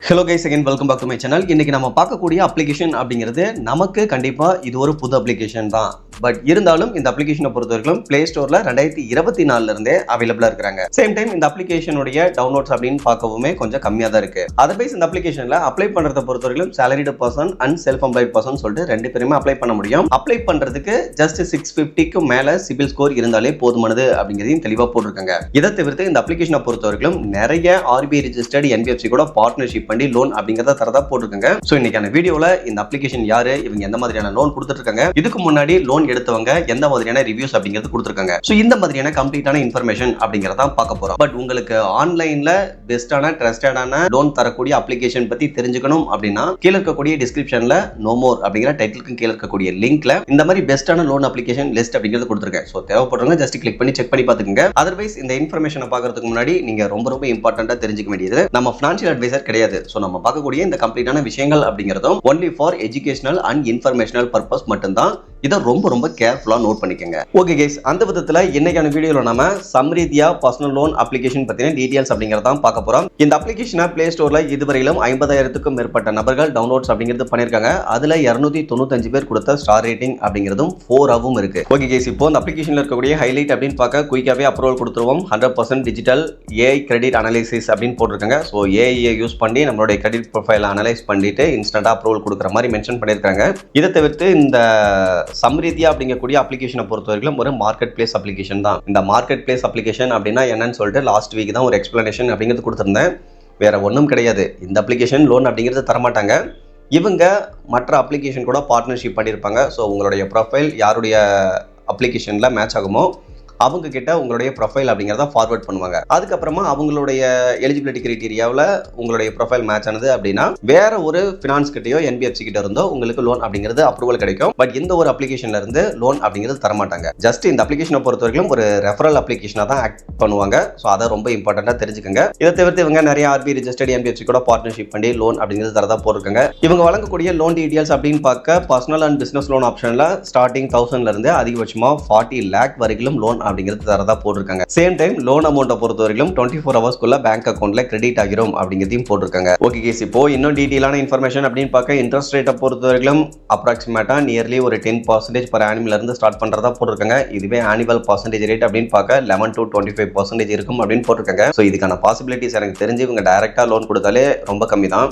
Hello guys, again welcome back to my channel. இன்னைக்கு நம்ம பார்க்கக்கூடிய அப்ளிகேஷன் அப்படிங்கிறது நமக்கு கண்டிப்பா இது ஒரு புது அப்ளிகேஷன் தான். பட் இருந்தாலும் இந்த அப்ளிகேஷனை பொறுத்தவரைக்கும் பிளே ஸ்டோர்ல 2024 இருந்தே அவைலபிளா இருக்காங்க. சேம் டைம் இந்த அப்ளிகேஷனுடைய டவுன்லோட்ஸ் அப்படின்னு பார்க்கவுமே கொஞ்சம் கம்மியா தான் இருக்கு. அதர்வைஸ் இந்த அப்ளிகேஷன்ல அப்ளை பண்றதை பொறுத்தவரைக்கும் salaried person and self employed person சொல்லிட்டு ரெண்டு பேருமே அப்ளை பண்ண முடியும். அப்ளை பண்றதுக்கு ஜஸ்ட் 650க்கு மேல சிபில் ஸ்கோர் இருந்தாலே போதுமானது அப்படிங்கிறதையும் தெளிவா போட்டிருக்காங்க. இதை தவிர்த்து இந்த அப்ளிகேஷனை பொறுத்தவரைக்கும் நிறைய ஆர்பிஐ ரிஜிஸ்டர்ட் என்பிஎஃப்சி கூட பார்ட்னர்ஷிப் பண்ணி லோன் அப்படிங்கறத தரதா போட்டுருக்காங்க. சோ இன்னைக்கான வீடியோல இந்த அப்ளிகேஷன் யாரு, இவங்க எந்த மாதிரியான லோன் கொடுத்துட்டு இருக்காங்க, இதுக்கு முன்னாடி லோன் எடுத்தவங்க எந்த மாதிரியான ரிவ்யூஸ் அப்படிங்கிறது கொடுத்துருக்காங்க. சோ இந்த மாதிரியான கம்ப்ளீட்டான இன்ஃபர்மேஷன் அப்படிங்கறத பார்க்க போறோம். பட் உங்களுக்கு ஆன்லைன்ல பெஸ்டான ட்ரஸ்டடான லோன் தரக்கூடிய அப்ளிகேஷன் பத்தி தெரிஞ்சுக்கணும் அப்படின்னா கீழ இருக்கக்கூடிய டிஸ்கிரிப்ஷன்ல நோ மோர் அப்படிங்கிற டைட்டிலுக்கு கீழ இருக்கக்கூடிய லிங்க்ல இந்த மாதிரி பெஸ்டான லோன் அப்ளிகேஷன் லிஸ்ட் அப்படிங்கிறது கொடுத்துருக்கேன். சோ தேவைப்படுறவங்க ஜஸ்ட் கிளிக் பண்ணி செக் பண்ணி பாத்துக்கோங்க. அதர்வைஸ் இந்த இன்ஃபர்மேஷனை பார்க்கறதுக்கு முன்னாடி நீங்க ரொம்ப இம்பார்ட்டன்டா தெரிஞ்சுக்க வேண்டியது, நம்ம ஃபினான்ஷியல் அட்வைசர் கிடையாது. சோ நம்ம பார்க்கக்கூடிய இந்த கம்ப்ளீட்டான விஷயங்கள் அப்படிங்கிறதும் only for educational and informational purpose மட்டும்தான். இதை ரொம்ப கேர்ஃபுல்லா நோட் பண்ணிக்கங்க. ஓகே கைஸ், அந்த விதத்துல இன்னைக்கான வீடியோல நம்ம சம்ரித்யா பர்சனல் லோன் அப்ளிகேஷன் பத்தின டீடைல்ஸ் அப்படிங்கறத பார்க்க போறோம். இந்த அப்ளிகேஷனை பிளே ஸ்டோர்ல இதுவரையிலும் 50,000க்கும் மேற்பட்ட நபர்கள் டவுன்லோட்ஸ் அப்படிங்கிறது பண்ணிருக்காங்க. அதுல 295 பேர் கொடுத்த ஸ்டார் ரேட்டிங் அப்படிங்கிறதும் 4 இருக்கு. ஓகே கைஸ், இப்போ இந்த அப்ளிகேஷன்ல இருக்கக்கூடிய ஹைலைட் அப்படின்னு பார்க்க குயிக்காவே அப்ரூவல் கொடுத்துருவோம். 100% டிஜிட்டல் ஏஐ கிரெடிட் அனலைசிஸ் அப்படின்னு போட்டிருக்காங்க. ஸோ ஏஐ யூஸ் பண்ணி நம்மளுடைய கிரெடிட் ப்ரொஃபைல் அனலைஸ் பண்ணிட்டு இன்ஸ்டன்டா அப்ரூவல் கொடுக்குற மாதிரி மென்ஷன் பண்ணிருக்காங்க. இதை தவிர்த்து இந்த சம்ரித்யா அப்படிங்கக்கூடிய அப்ளிகேஷனை பொறுத்தவரைக்கும் ஒரு மார்க்கெட் பிளேஸ் அப்ளிகேஷன் தான். இந்த மார்க்கெட் பிளேஸ் அப்ளிகேஷன் அப்படின்னா என்னன்னு சொல்லிட்டு லாஸ்ட் வீக் தான் ஒரு எக்ஸ்பிளனேஷன் அப்படிங்கிறது கொடுத்துருந்தேன். வேற ஒன்றும் கிடையாது. இந்த அப்ளிகேஷன் லோன் அப்படிங்கிறது தரமாட்டாங்க. இவங்க மற்ற அப்ளிகேஷன் கூட பார்ட்னர்ஷிப் பண்ணியிருப்பாங்க. ஸோ உங்களுடைய ப்ரொஃபைல் யாருடைய அப்ளிகேஷனில் மேட்ச் ஆகுமோ அவங்க கிட்ட உங்களுடைய ப்ரொஃபைல் அப்படிங்கிறத ஃபார்வர்ட் பண்ணுவாங்க. அதுக்கப்புறமா அவங்களுடைய எலிஜிபிலிட்டி கிரைட்டீரியாவில் உங்களுடைய ப்ரொஃபைல் மேட்ச் ஆனது அப்படின்னா வேற ஒரு ஃபினான்ஸ் கிட்டயோ என்பிஎஃப்சி கிட்ட இருந்தோ உங்களுக்கு லோன் அப்படிங்கிறது அப்ரூவல் கிடைக்கும். பட் இந்த ஒரு அப்ளிகேஷன்ல இருந்து லோன் அப்படிங்கிறது தரமாட்டாங்க. ஜஸ்ட் இந்த அப்ளிகேஷனை பொறுத்த வரைக்கும் ஒரு ரெஃபரல் அப்ளிகேஷனாக தான் ஆக்ட் பண்ணுவாங்க. ஸோ அதை ரொம்ப இம்பார்ட்டன்டா தெரிஞ்சுக்கோங்க. இதை தவிர்த்து இவங்க நிறைய ஆர்பிஐ ரிஜிஸ்டர்ட் என்பிஎஃப்சி கூட பார்ட்னர்ஷிப் பண்ணி லோன் அப்படிங்கிறது தரதா போட்டிருக்காங்க. இவங்க வழங்கக்கூடிய லோன் டீடைல்ஸ் அப்படின்னு பார்க்க பர்சனல் அண்ட் பிசினஸ் லோன் ஆப்ஷன்ல ஸ்டார்டிங் 1000ல இருந்து அதிகபட்சமா 40 lakh வரைக்கும் லோன் அப்படிங்கிறது தரதா போட்டிருக்காங்க. சேம் டைம் லோன் அமௌண்ட்டை பொறுத்த வரைக்கும் 24 ஹவர்ஸ்க்குள்ள பேங்க் அக்கௌண்ட்ல கிரெடிட் ஆகிரும் அப்படிங்கிறதையும் போட்டிருக்காங்க. ஓகே கேஸ், இப்போ இன்னும் டீடைலான இன்ஃபர்மேஷன் அப்படின்னு பார்க்க இன்ட்ரெஸ்ட் ரேட்டை பொறுத்த வரைக்கும் அப்ராக்சிமேட்டா நியர்லி ஒரு 10% per annum இருந்து ஸ்டார்ட் பண்றதா போட்டிருக்காங்க. இதுவே ஆனுவல் பர்சன்டேஜ் ரேட் அப்படின்னு பார்க்க 11 to 25% இருக்கும் அப்படின்னு போட்டிருக்காங்க. ஸோ இதுக்கான பாசிபிலிட்டிஸ் எனக்கு தெரிஞ்சு இவங்க டைரக்டா லோன் கொடுத்தாலே ரொம்ப கம்மி தான்.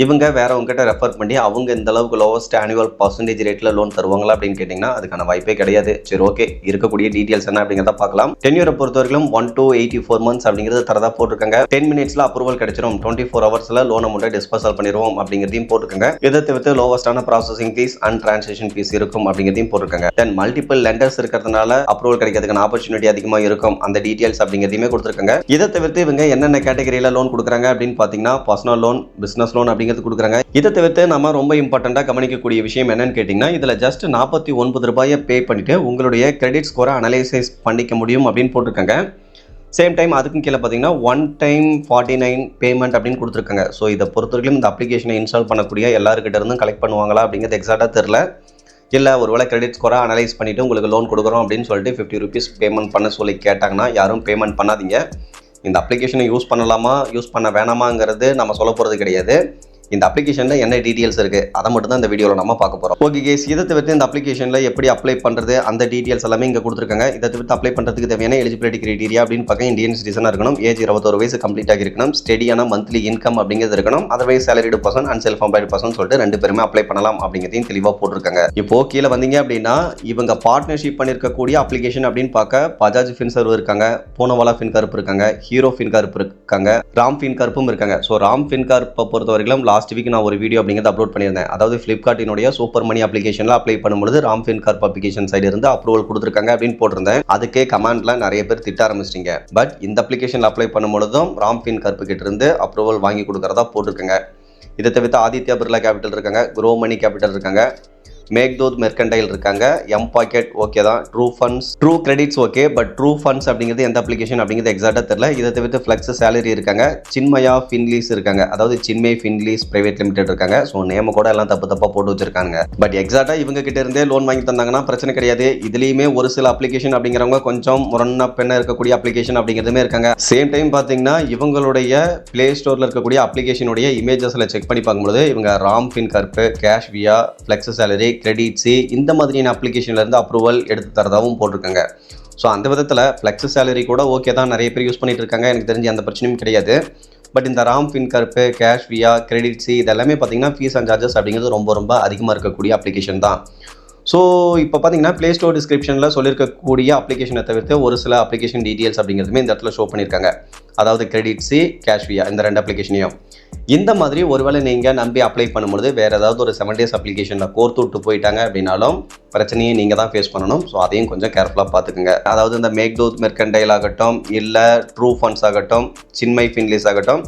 இவங்க வேற உங்ககிட்ட ரெஃபர் பண்ணி அவங்க இந்த அளவுக்கு லோவஸ்ட் ஆனுவல் பர்சன்டேஜ் ரேட்ல லோன் தருவாங்களா அப்படின்னு கேட்டீங்கன்னா அதுக்கான வாய்ப்பே கிடையாது. சரி, ஓகே, இருக்கக்கூடிய டீடைல்ஸ் என்ன அப்படிங்கிறத பார்க்கலாம். டென்யூரை பொறுத்த வரைக்கும் 1 to 84 months அப்படிங்கிறது தரதா போட்டிருக்காங்க. 10 minutesல அப்ரூவல் கிடைச்சிரும். 24 ஹவர்ஸ்ல லோன் அமௌண்ட்டை டிஸ்பர்சல் பண்ணிடுவோம் அப்படிங்கிறதையும் போட்டிருக்காங்க. இதை தவிர்த்து லோவஸ்டான processing fee and transaction fee இருக்கும் அப்படிங்கிறதையும் போட்டிருக்காங்க. தென் மல்டிபிள் லெண்டர்ஸ் இருக்கிறதுனால அப்ரூவல் கிடைக்கிறதுக்கான ஆப்பர்ச்சுனிட்டி அதிகமாக இருக்கும். அந்த டீடைல்ஸ் அப்படிங்கிறதையுமே கொடுத்திருக்காங்க. இதை தவிர்த்து இவங்க என்னென்ன கேட்டகரியில லோன் கொடுக்குறாங்க அப்படின்னு பார்த்தீங்கன்னா பர்சனல் லோன், பிசினஸ் லோன் அப்படிங்கிறது கொடுக்குறாங்க. இதை தவிர்த்து நம்ம ரொம்ப இம்பார்ட்டண்டா கவனிக்கக்கூடிய விஷயம் என்னன்னு கேட்டீங்கன்னா இதுல ஜஸ்ட் 49 ரூபாயை பே பண்ணிட்டு உங்களுடைய கிரெடிட் ஸ்கோரை அனலைசிஸ் பண்ணிக்க முடியும் அப்படின்னு போட்டிருக்காங்க. சேம் டைம் அதுக்கும் கீழே பார்த்தீங்கன்னா 1 time 49 பேமெண்ட் அப்படின்னு கொடுத்துருக்காங்க. ஸோ இதை பொறுத்தவரைக்கும் இந்த அப்ளிகேஷனை இன்ஸ்டால் பண்ணக்கூடிய எல்லாருக்கிட்ட இருந்தும் கலெக்ட் பண்ணுவாங்களா அப்படிங்கிறது எக்ஸாக்டாக தெரியல. இல்லை ஒருவேளை கிரெடிட் ஸ்கோரை அனலைஸ் பண்ணிட்டு உங்களுக்கு லோன் கொடுக்குறோம் அப்படின்னு சொல்லிட்டு 50 rupees பேமெண்ட் பண்ண சொல்லி கேட்டாங்கன்னா யாரும் பேமெண்ட் பண்ணாதீங்க. இந்த அப்ளிகேஷனை யூஸ் பண்ணலாமா யூஸ் பண்ண வேணாமாங்கிறது நம்ம சொல்ல போகிறது கிடையாது. இந்த அப்ளிகேஷன்ல என்ன டீடைல்ஸ் இருக்கு அதை மட்டும் தான் இந்த வீடியோல நம்ம பார்க்க போறோம். ஓகே கேஸ், இதை தவிர்த்து இந்த அப்ளிகேஷன்ல எப்படி அப்ளை பண்றது அந்த டீடைல்ஸ் எல்லாமே இங்க கொடுத்துருக்காங்க. இதை தவிர்த்து அப்ளை பண்றதுக்கு தேவையான எலிஜிபிலிட்டி கிரைட்டீரியா அப்படின்னு பார்க்க இந்தியன் சிட்டிசனா இருக்கணும், ஏஜ் 21 வயசு கம்ப்ளீட் ஆகி இருக்கணும், ஸ்டெடியான மந்த்லி இன்கம் அப்படிங்கிறது இருக்கணும், otherwise salaried person and self employed person சொல்லிட்டு ரெண்டு பேருமே அப்ளை பண்ணலாம் அப்படிங்கிறதையும் தெளிவா போட்டிருக்காங்க. இப்போ கீழே வந்தீங்க அப்படின்னா இவங்க பார்ட்னர்ஷிப் பண்ணிருக்கக்கூடிய அப்ளிகேஷன் அப்படின்னு பார்க்க பஜாஜ் ஃபின்சர்வ் இருக்காங்க, பூனவாலா ஃபின்கார்ப் இருக்காங்க, ஹீரோ ஃபின்கார்ப் இருக்காங்க, ராம் ஃபின்கார்ப்பும் இருக்காங்க. ஸோ ராம் ஃபின்கார்ப்பை பொறுத்த வரைக்கும் லாஸ்ட் வீக் நான் ஒரு வீடியோ அப்படிங்கிறது அப்லோட் பண்ணியிருந்தேன். அதாவது ஃபிளிப்கார்ட்டினுடைய சூப்பர் மணி அப்ளிகேஷன்ல அப்ளை பண்ணும்போது ராம் ஃபின்கார்ப் அப்ளிகேஷன் சைடு இருந்து அப்ரூவல் கொடுத்துருக்காங்க அப்படின்னு போட்டிருந்தேன். அதுக்கே கமெண்ட்ல நிறைய பேர் திட்ட ஆரம்பிச்சிட்டீங்க. பட் இந்த அப்ளிகேஷன்ல அப்ளை பண்ணும்பொழுதும் ராம் ஃபின்கார்ப் கிட்ட இருந்து அப்ரூவல் வாங்கி கொடுக்கறதா போட்டிருக்காங்க. இதை தவிர்த்து ஆதித்யா பிர்லா கேபிட்டல் இருக்காங்க, க்ரோ மணி கேபிட்டல் இருக்காங்க, மேக்தூத் மெர்கண்டைல் இருக்காங்க, எம் பாக்கெட் ஓகே தான், true funds, true credits okay, but true funds அப்படிங்கிறது எந்த அப்ளிகேஷன் அப்படிங்கிறது எக்ஸாக்டாக தெரியல. இதை தவிர்த்து ஃப்ளெக்ஸ் சேலரி இருக்காங்க, சின்மயா ஃபின்லீஸ் இருக்காங்க, அதாவது சின்மை ஃபின்லீஸ் பிரைவேட் லிமிடெட் இருக்காங்க. ஸோ நேம கூட எல்லாம் தப்பா போட்டு வச்சிருக்காங்க. பட் எக்ஸாக்டா இவங்க கிட்ட இருந்தே லோன் வாங்கி தந்தாங்கன்னா பிரச்சனை கிடையாது. இதுலயுமே ஒரு சில அப்ளிகேஷன் அப்படிங்கிறவங்க கொஞ்சம் முரணா பெண்ணா இருக்கக்கூடிய அப்ளிகேஷன் அப்படிங்கிறதுமே இருக்காங்க. சேம் டைம் பார்த்தீங்கன்னா இவங்களுடைய பிளே ஸ்டோர்ல இருக்கக்கூடிய அப்ளிகேஷனுடைய இமேஜஸ்ல செக் பண்ணி பார்க்கும்போது இவங்க ராம் ஃபின் கர்ப், கேஷ் வியா, ஃப்ளெக்ஸ் சேலரி, கிரெடிட்ஸி இந்த மாதிரியான அப்ளிகேஷன்ல இருந்து அப்ரூவல் எடுத்து தரதாகவும் போட்டிருக்காங்க. ஸோ அந்த விதத்தில் ஃப்ளெக்ஸ் சேலரி கூட ஓகே தான், நிறைய பேர் யூஸ் பண்ணிட்டு இருக்காங்க, எனக்கு தெரிஞ்சு அந்த பிரச்சனையும் கிடையாது. பட் இந்த ராம் ஃபின் கர்ப், கேஷ் வியா, கிரெடிட்ஸி இதெல்லாமே பார்த்தீங்கன்னா ஃபீஸ் அண்ட் சார்ஜஸ் அப்படிங்கிறது ரொம்ப அதிகமாக இருக்கக்கூடிய அப்ளிகேஷன் தான். ஸோ இப்போ பார்த்தீங்கன்னா ப்ளே ஸ்டோர் டிஸ்கிரிப்ஷனில் சொல்லியிருக்கக்கூடிய அப்ளிகேஷனை தவிர்த்து ஒரு சில அப்ளிகேஷன் டீட்டெயில்ஸ் அப்படிங்கிறதுமே இந்த இடத்துல ஷோ பண்ணியிருக்காங்க. அதாவது கிரெடிட்ஸி, கேஷ்வியா இந்த 2 அப்ளிகேஷனையும் இந்த மாதிரி ஒருவேளை நீங்கள் நம்பி அப்ளை பண்ணும்போது வேறு ஏதாவது ஒரு 7 days அப்ளிகேஷனில் கோர்த்து விட்டு போயிட்டாங்க அப்படின்னாலும் பிரச்சனையை நீங்கள் தான் ஃபேஸ் பண்ணணும். ஸோ அதையும் கொஞ்சம் கேர்ஃபுல்லாக பார்த்துக்குங்க. அதாவது இந்த மேக்தூத் மெர்கண்டைல் ஆகட்டும், இல்லை ட்ரூ ஃபண்ட்ஸ் ஆகட்டும், சின்மை ஃபின்லீஸ் ஆகட்டும்,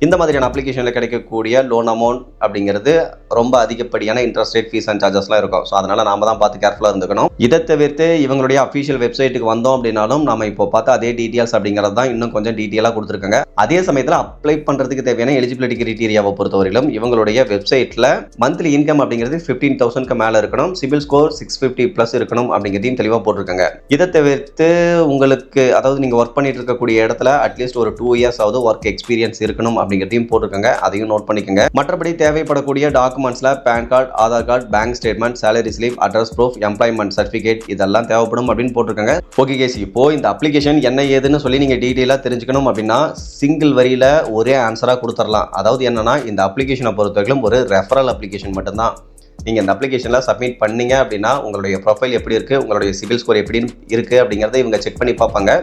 இந்த மாதிரியான அப்ளிகேஷனில் கிடைக்கக்கூடிய லோன் அமௌண்ட் அப்படிங்கிறது ரொம்ப அதிகப்படியான இன்ட்ரெஸ்ட் ரேட், ஃபீஸ் அண்ட் சார்ஜஸ்லாம் இருக்கும். ஸோ அதனால் நாம தான் பார்த்து கேர்ஃபுல்லாக இருந்துக்கணும். இதை தவிர்த்து இவங்களுடைய அஃபிஷியல் வெப்சைட்டுக்கு வந்தோம் அப்படின்னாலும் நம்ம இப்போ பார்த்து அதே டீட்டெயில்ஸ் அப்படிங்கிறது தான் இன்னும் கொஞ்சம் டீட்டெயிலாக கொடுத்துருக்காங்க. அதே சமயத்தில் அப்ளை பண்ணுறதுக்கு தேவையான எலிஜிபிலிட்டி கிரைட்டீரியாவை பொறுத்தவரையிலும் இவங்களுடைய வெப்சைட்டில் மந்த்லி இன்கம் அப்படிங்கிறது 15,000க்கு மேலே இருக்கணும், சிபில் ஸ்கோர் 650+ இருக்கணும் அப்படிங்கிறதையும் தெளிவாக போட்டிருக்காங்க. இதை தவிர்த்து உங்களுக்கு அதாவது நீங்கள் ஒர்க் பண்ணிட்டு இருக்கக்கூடிய இடத்துல அட்லீஸ்ட் ஒரு 2 years ஆவது ஒர்க் எக்ஸ்பீரியன்ஸ் இருக்கணும் அப்படிங்கிறதையும் போட்டிருக்காங்க. அதையும் நோட் பண்ணிக்கோங்க. மற்றபடி தேவைப்படக்கூடிய டாக்குமெண்ட்ஸ்ல PAN card, Aadhaar card, bank statement, salary slip, address proof, employment certificate இதெல்லாம் தேவைப்படும் அப்படின்னு போட்டிருக்காங்க. ஓகே கேஸ், இப்போ இந்த அப்ளிகேஷன் என்ன ஏதுன்னு சொல்லி நீங்க டீட்டெயிலாக தெரிஞ்சுக்கணும் அப்படின்னா சிங்கிள் வரியில ஒரே ஆன்சரா கொடுத்துடலாம். அதாவது என்னன்னா இந்த அப்ளிகேஷனை பொறுத்தவரைக்கும் ஒரு ரெஃபரல் அப்ளிகேஷன் மட்டும்தான். நீங்க இந்த அப்ளிகேஷன்ல சப்மிட் பண்ணீங்க அப்படின்னா உங்களுடைய ப்ரொஃபைல் எப்படி இருக்கு, உங்களுடைய சிபில் ஸ்கோர் எப்படி இருக்கு அப்படிங்கறத இவங்க செக் பண்ணி பார்ப்பாங்க.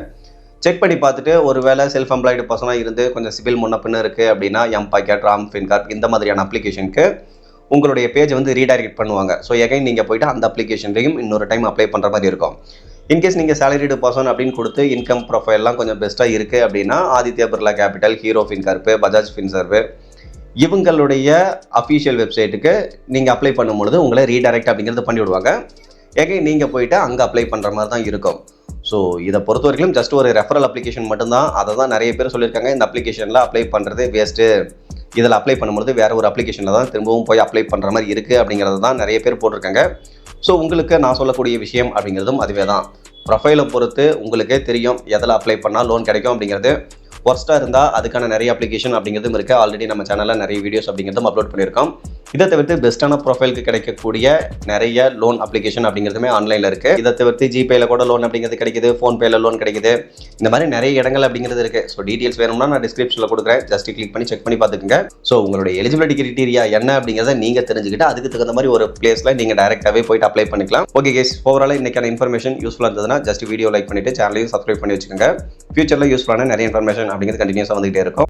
செக் பண்ணி பார்த்துட்டு ஒருவேளை செல்ஃப் எம்ப்ளாய்டு பர்சனாக இருந்து கொஞ்சம் சிபில் முன்ன பின்ன இருக்குது அப்படின்னா எம் பாக்கெட், ராம் ஃபின் கர்ப் இந்த மாதிரியான அப்ளிகேஷனுக்கு உங்களுடைய பேஜ் வந்து ரீடைரக்ட் பண்ணுவாங்க. ஸோ எகைன் நீங்கள் போய்ட்டு அந்த அப்ளிகேஷன்லையும் இன்னொரு டைம் அப்ளை பண்ணுற மாதிரி இருக்கும். இன்கேஸ் நீங்கள் சேலரிடு பர்சன் அப்படின்னு கொடுத்து இன்கம் ப்ரொஃபைல்லாம் கொஞ்சம் பெஸ்ட்டாக இருக்குது அப்படின்னா Aditya Birla Capital, Hero FinCorp, Bajaj Finserv இவங்களுடைய அஃபிஷியல் வெப்சைட்டுக்கு நீங்கள் அப்ளை பண்ணும்பொழுது உங்களை ரீடைரக்ட் அப்படிங்கிறது பண்ணிவிடுவாங்க. எகைன் நீங்கள் போயிட்டு அங்கே அப்ளை பண்ணுற மாதிரி தான் இருக்கும். ஸோ இதை பொறுத்த வரைக்கும் ஜஸ்ட் ஒரு ரெஃபரல் அப்ளிகேஷன் மட்டும்தான். அதை தான் நிறைய பேர் சொல்லியிருக்காங்க இந்த அப்ளிகேஷனில் அப்ளை பண்ணுறது வேஸ்ட்டு, இதில் அப்ளை பண்ணும்போது வேறு ஒரு அப்ளிகேஷனில் தான் திரும்பவும் போய் அப்ளை பண்ணுற மாதிரி இருக்குது அப்படிங்கிறது தான் நிறைய பேர் போட்டிருக்காங்க. ஸோ உங்களுக்கு நான் சொல்லக்கூடிய விஷயம் அப்படிங்கிறதும் அதுவே தான். ப்ரொஃபைலை பொறுத்து உங்களுக்கே தெரியும் எதில் அப்ளை பண்ணால் லோன் கிடைக்கும் அப்படிங்கிறது. ஒர்ஸ்ட்டாக இருந்தால் அதுக்கான நிறைய அப்ளிகேஷன் அப்படிங்கிறதும் இருக்குது. ஆல்ரெடி நம்ம சேனலில் நிறைய வீடியோஸ் அப்படிங்கிறதும் அப்லோட் பண்ணியிருக்கோம். இதை தவிர்த்து பெஸ்ட்டான ப்ரொஃபைலுக்கு கிடைக்கக்கூடிய நிறைய லோன் அப்ளிகேஷன் அப்படிங்கிறதுமே ஆன்லைனில் இருக்குது. இதை தவிர்த்து ஜிபேயில் கூட லோன் அப்படிங்கிறது கிடைக்குது, ஃபோன்பேயில் லோன் கிடைக்குது, இந்த மாதிரி நிறைய இடங்கள் அப்படிங்கிறது இருக்குது. ஸோ டீட்டெயில்ஸ் வேணும்னா நான் டிஸ்கிரிப்ஷனில் கொடுக்குறேன், ஜஸ்ட் கிளிக் பண்ணி செக் பண்ணி பார்த்துக்குங்க. ஸோ உங்களுடைய எலிஜிபிலிட்டி கிரைட்டீரியா என்ன அப்படிங்கிறத நீங்கள் தெரிஞ்சுக்கிட்டு அதுக்கு தகுந்த மாதிரி ஒரு பிளேஸில் நீங்கள் டைரெக்டாகவே போயிட்டு அப்ளை பண்ணிக்கலாம். ஓகே கேஸ், ஓவராலாக இன்னைக்கான இன்ஃபர்மேஷன் யூஸ்ஃபுல்லாக இருந்ததுன்னா ஜஸ்ட் வீடியோ லைக் பண்ணிட்டு சேனலையும் சப்ஸ்கிரைப் பண்ணி வச்சுக்கோங்க. ஃபியூச்சரில் யூஸ்ஃபுல்லான நிறைய இன்ஃபர்மேஷன் அப்படிங்கிறது கண்டினியூஸாக வந்துகிட்டே இருக்கும்.